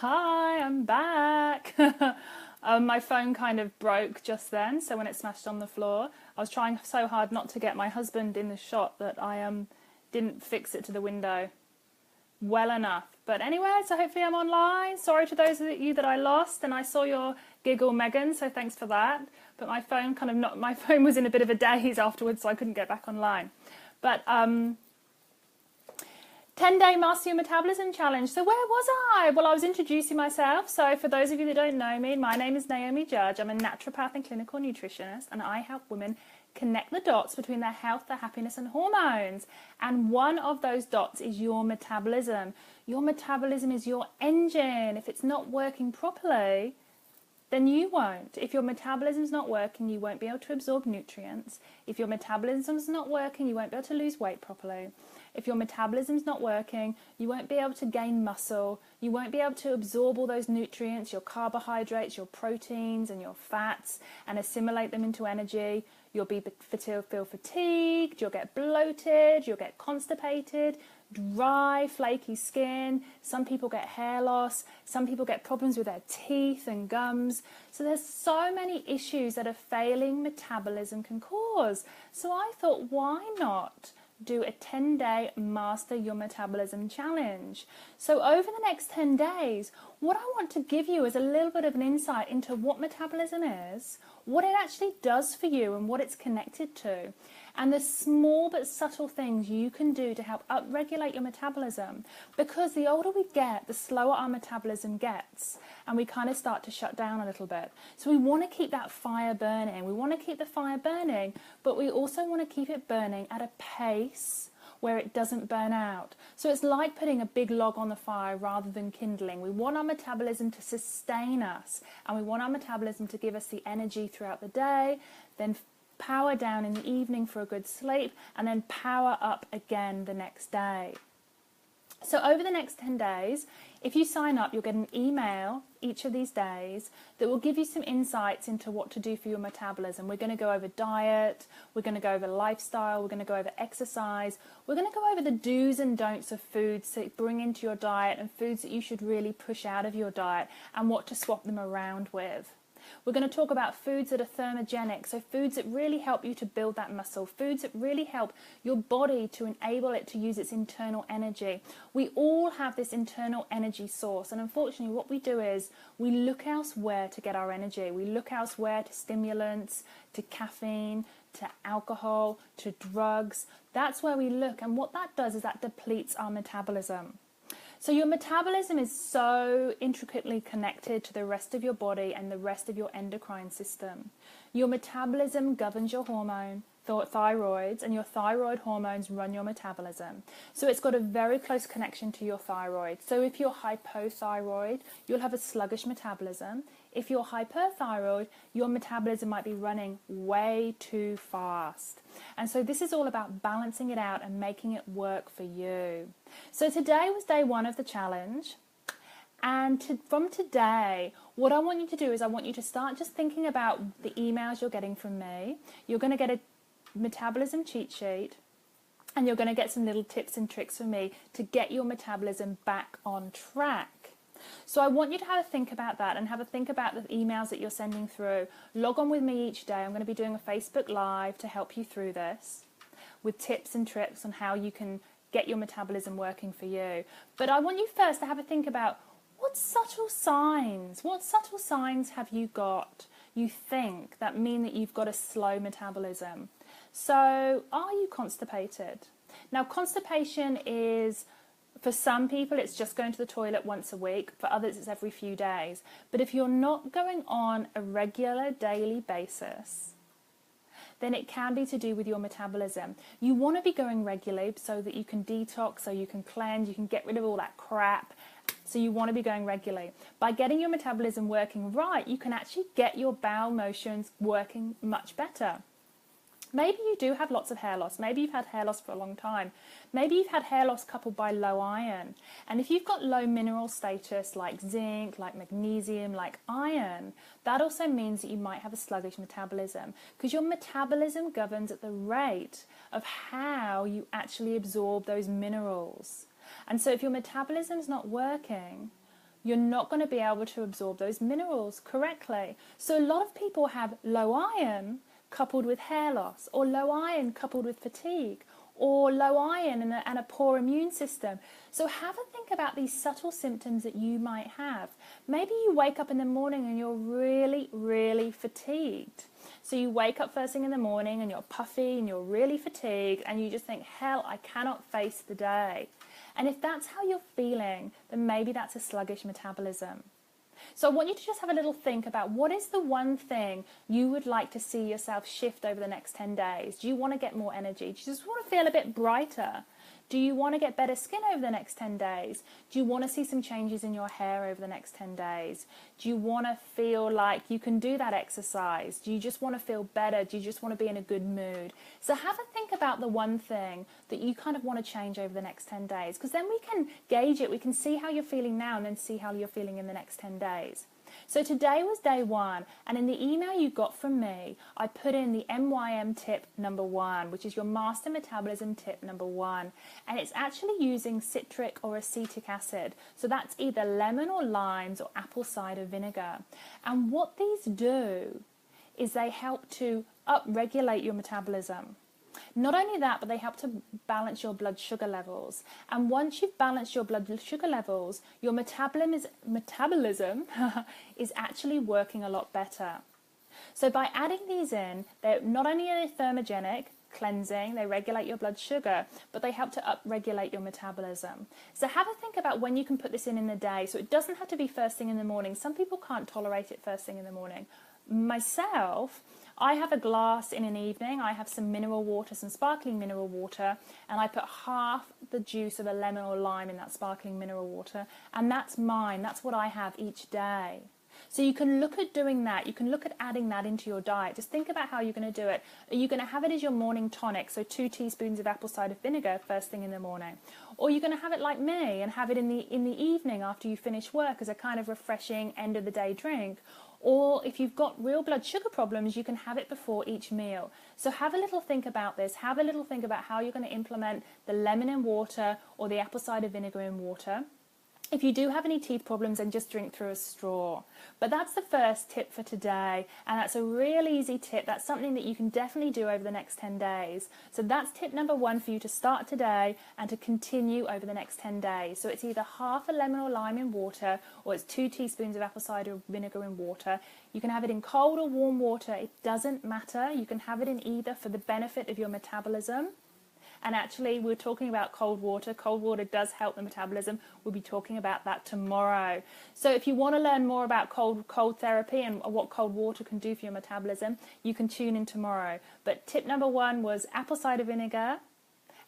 Hi, I'm back. My phone kind of broke just then, so when it smashed on the floor, I was trying so hard not to get my husband in the shot that I didn't fix it to the window well enough. But anyway, so hopefully I'm online. Sorry to those of you that I lost, and I saw your giggle, Megan, so thanks for that. But my phone my phone was in a bit of a daze afterwards, so I couldn't get back online. But 10-day Master Your Metabolism Challenge. So where was I? Well, I was introducing myself. So for those of you that don't know me, my name is Naomi Judge. I'm a naturopath and clinical nutritionist, and I help women connect the dots between their health, their happiness, and hormones. And one of those dots is your metabolism. Your metabolism is your engine. If it's not working properly, then you won't. If your metabolism's not working, you won't be able to absorb nutrients. If your metabolism's not working, you won't be able to lose weight properly. If your metabolism's not working, you won't be able to gain muscle. You won't be able to absorb all those nutrients, your carbohydrates, your proteins, and your fats, and assimilate them into energy. You'll feel fatigued, you'll get bloated, you'll get constipated, dry, flaky skin. Some people get hair loss. Some people get problems with their teeth and gums. So there's so many issues that a failing metabolism can cause. So I thought, why not do a 10-day Master Your Metabolism Challenge? So over the next 10 days, what I want to give you is a little bit of an insight into what metabolism is, what it actually does for you and what it's connected to, and the small but subtle things you can do to help upregulate your metabolism. Because the older we get, the slower our metabolism gets, and we kind of start to shut down a little bit. So we want to keep that fire burning. We want to keep the fire burning, but we also want to keep it burning at a pace where it doesn't burn out. So it's like putting a big log on the fire rather than kindling. We want our metabolism to sustain us, and we want our metabolism to give us the energy throughout the day, then power down in the evening for a good sleep, and then power up again the next day. So over the next 10 days, if you sign up, you'll get an email each of these days that will give you some insights into what to do for your metabolism. We're going to go over diet, we're going to go over lifestyle, we're going to go over exercise, we're going to go over the do's and don'ts of foods to bring into your diet and foods that you should really push out of your diet and what to swap them around with. We're going to talk about foods that are thermogenic, so foods that really help you to build that muscle, foods that really help your body to enable it to use its internal energy. We all have this internal energy source, and unfortunately what we do is we look elsewhere to get our energy. We look elsewhere to stimulants, to caffeine, to alcohol, to drugs. That's where we look, and what that does is that depletes our metabolism. So your metabolism is so intricately connected to the rest of your body and the rest of your endocrine system. Your metabolism governs your hormone, thyroids, and your thyroid hormones run your metabolism. So it's got a very close connection to your thyroid. So if you're hypothyroid, you'll have a sluggish metabolism. If you're hyperthyroid, your metabolism might be running way too fast. And so this is all about balancing it out and making it work for you. So today was day 1 of the challenge. And from today, what I want you to do is I want you to start just thinking about the emails you're getting from me. You're going to get a metabolism cheat sheet, and you're going to get some little tips and tricks from me to get your metabolism back on track. So I want you to have a think about that and have a think about the emails that you're sending through. Log on with me each day. I'm going to be doing a Facebook Live to help you through this with tips and tricks on how you can get your metabolism working for you. But I want you first to have a think about what subtle signs have you got, you think, that mean that you've got a slow metabolism. So are you constipated? Now constipation is, for some people, it's just going to the toilet once a week. For others, it's every few days. But if you're not going on a regular daily basis, then it can be to do with your metabolism. You want to be going regularly so that you can detox, so you can cleanse, you can get rid of all that crap. So you want to be going regularly. By getting your metabolism working right, you can actually get your bowel motions working much better. Maybe you do have lots of hair loss. Maybe you've had hair loss for a long time. Maybe you've had hair loss coupled by low iron. And if you've got low mineral status like zinc, like magnesium, like iron, that also means that you might have a sluggish metabolism, because your metabolism governs at the rate of how you actually absorb those minerals. And so if your metabolism is not working, you're not going to be able to absorb those minerals correctly. So a lot of people have low iron coupled with hair loss, or low iron coupled with fatigue, or low iron and a poor immune system. So have a think about these subtle symptoms that you might have. Maybe you wake up in the morning and you're really, really fatigued. So you wake up first thing in the morning and you're puffy and you're really fatigued and you just think, hell, I cannot face the day. And if that's how you're feeling, then maybe that's a sluggish metabolism. So I want you to just have a little think about what is the one thing you would like to see yourself shift over the next 10 days. Do you want to get more energy? Do you just want to feel a bit brighter? Do you want to get better skin over the next 10 days? Do you want to see some changes in your hair over the next 10 days? Do you want to feel like you can do that exercise? Do you just want to feel better? Do you just want to be in a good mood? So have a think about the one thing that you kind of want to change over the next 10 days, because then we can gauge it. We can see how you're feeling now and then see how you're feeling in the next 10 days. So today was day 1, and in the email you got from me, I put in the MYM tip number 1, which is your master metabolism tip number 1. And it's actually using citric or acetic acid. So that's either lemon or limes or apple cider vinegar. And what these do is they help to upregulate your metabolism. Not only that, but they help to balance your blood sugar levels. And once you've balanced your blood sugar levels, your metabolism is actually working a lot better. So by adding these in, they're not only are they thermogenic, cleansing, they regulate your blood sugar, but they help to upregulate your metabolism. So have a think about when you can put this in the day. So it doesn't have to be first thing in the morning. Some people can't tolerate it first thing in the morning. Myself, I have a glass in an evening. I have some mineral water, some sparkling mineral water, and I put half the juice of a lemon or lime in that sparkling mineral water, and that's mine. That's what I have each day. So you can look at doing that. You can look at adding that into your diet. Just think about how you're going to do it. Are you going to have it as your morning tonic, so 2 teaspoons of apple cider vinegar first thing in the morning? Or you're going to have it like me and have it in the evening after you finish work as a kind of refreshing end of the day drink? Or if you've got real blood sugar problems, you can have it before each meal. So have a little think about this. Have a little think about how you're going to implement the lemon in water or the apple cider vinegar in water. If you do have any teeth problems, then just drink through a straw. But that's the first tip for today, and that's a real easy tip. That's something that you can definitely do over the next 10 days. So that's tip number 1 for you to start today and to continue over the next 10 days. So it's either half a lemon or lime in water, or it's 2 teaspoons of apple cider vinegar in water. You can have it in cold or warm water. It doesn't matter. You can have it in either for the benefit of your metabolism. And actually, we're talking about cold water. Cold water does help the metabolism. We'll be talking about that tomorrow. So if you want to learn more about cold therapy and what cold water can do for your metabolism, you can tune in tomorrow. But tip number 1 was apple cider vinegar,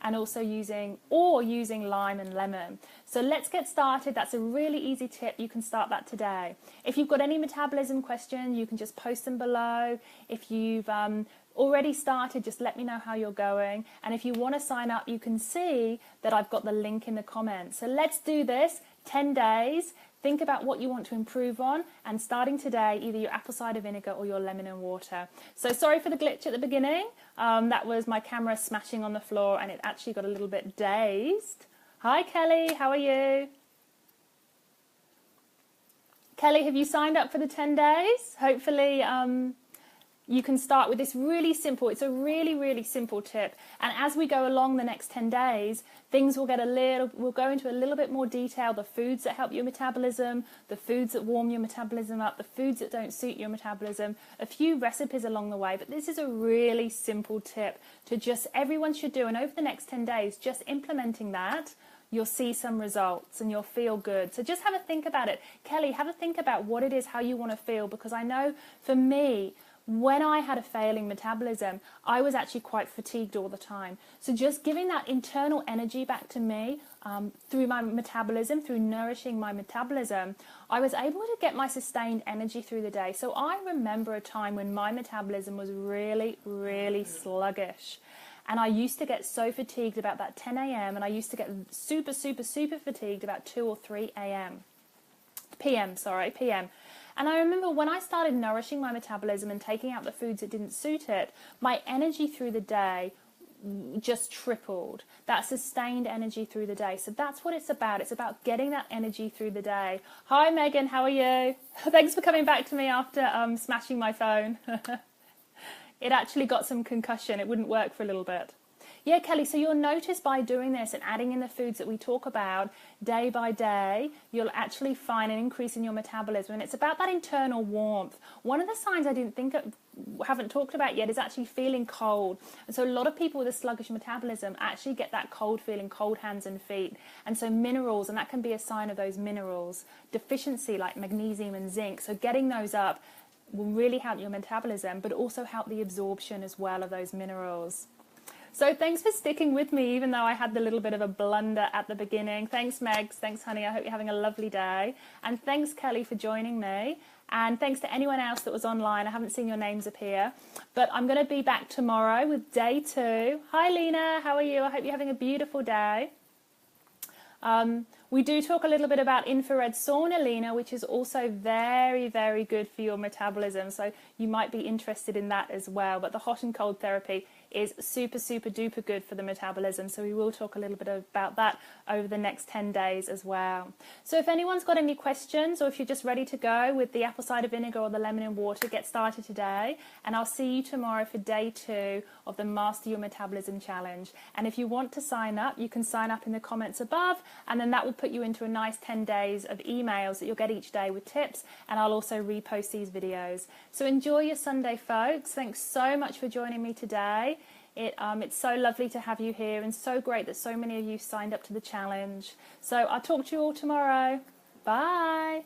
and also using lime and lemon. So let's get started. That's a really easy tip. You can start that today. If you've got any metabolism questions, you can just post them below. If you've already started, just let me know how you're going. And if you want to sign up, you can see that I've got the link in the comments. So let's do this. 10 days. Think about what you want to improve on, and starting today, either your apple cider vinegar or your lemon and water. So sorry for the glitch at the beginning. That was my camera smashing on the floor, and it actually got a little bit dazed. Hi, Kelly. How are you? Kelly, have you signed up for the 10 days? Hopefully, you can start with this really simple. It's a really, really simple tip. And as we go along the next 10 days, things will we'll go into a little bit more detail. The foods that help your metabolism, the foods that warm your metabolism up, the foods that don't suit your metabolism, a few recipes along the way. But this is a really simple tip to just everyone should do. And over the next 10 days, just implementing that, you'll see some results and you'll feel good. So just have a think about it. Kelly, have a think about what it is, how you want to feel, because I know for me, when I had a failing metabolism, I was actually quite fatigued all the time. So just giving that internal energy back to me through my metabolism, through nourishing my metabolism, I was able to get my sustained energy through the day. So I remember a time when my metabolism was really, really sluggish. And I used to get so fatigued about that 10 a.m. and I used to get super, super, super fatigued about 2 or 3 p.m. And I remember when I started nourishing my metabolism and taking out the foods that didn't suit it, my energy through the day just tripled. That sustained energy through the day. So that's what it's about. It's about getting that energy through the day. Hi Megan, how are you? Thanks for coming back to me after smashing my phone. It actually got some concussion. It wouldn't work for a little bit. Yeah, Kelly, so you'll notice by doing this and adding in the foods that we talk about day by day, you'll actually find an increase in your metabolism. And it's about that internal warmth. One of the signs I haven't talked about yet is actually feeling cold. And so a lot of people with a sluggish metabolism actually get that cold feeling, cold hands and feet. And so minerals, and that can be a sign of those minerals, deficiency like magnesium and zinc. So getting those up will really help your metabolism, but also help the absorption as well of those minerals. So thanks for sticking with me, even though I had the little bit of a blunder at the beginning. Thanks, Megs. Thanks, honey. I hope you're having a lovely day. And thanks, Kelly, for joining me. And thanks to anyone else that was online. I haven't seen your names appear. But I'm going to be back tomorrow with day 2. Hi, Lena. How are you? I hope you're having a beautiful day. We do talk a little bit about infrared sauna, Lena, which is also very, very good for your metabolism. So you might be interested in that as well. But the hot and cold therapy is super, super duper good for the metabolism. So we will talk a little bit about that over the next 10 days as well. So if anyone's got any questions, or if you're just ready to go with the apple cider vinegar or the lemon and water, get started today. And I'll see you tomorrow for day 2 of the Master Your Metabolism Challenge. And if you want to sign up, you can sign up in the comments above, and then that will put you into a nice 10 days of emails that you'll get each day with tips. And I'll also repost these videos. So enjoy your Sunday, folks. Thanks so much for joining me today. It's so lovely to have you here, and so great that so many of you signed up to the challenge. So I'll talk to you all tomorrow. Bye.